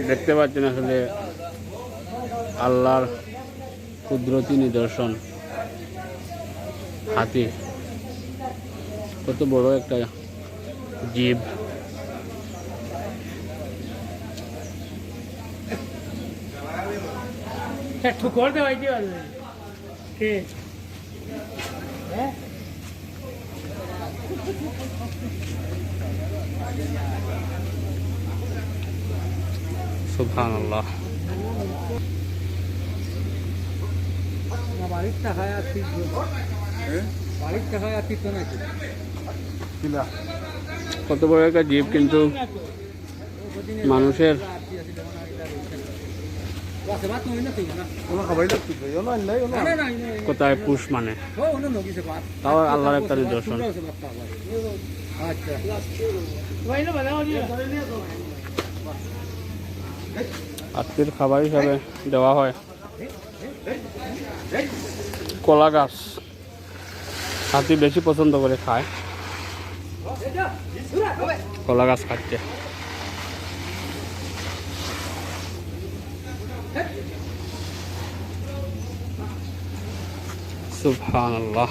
দেখতে পাচ্ছেন আসলে আল্লাহর কুদরতি নিদর্শন। হাতি কত বড় একটা জীব। ঠুকর দেওয়াই দিয়ে কে সুবহানাল্লাহ। বাড়ির টাকায় আর ঠিক বাড়ির টাকায় আর ঠিক তো নাকি কত বড় একটা জীব, কিন্তু মানুষের কোথায় পুষ মানে, তাও আল্লাহর একটা নিদর্শন। আজকের খাবার হিসাবে দেওয়া হয় কলা গাছ। হাতি বেশি পছন্দ করে খায়, কলা গাছ খাচ্ছে। সুবহানাল্লাহ।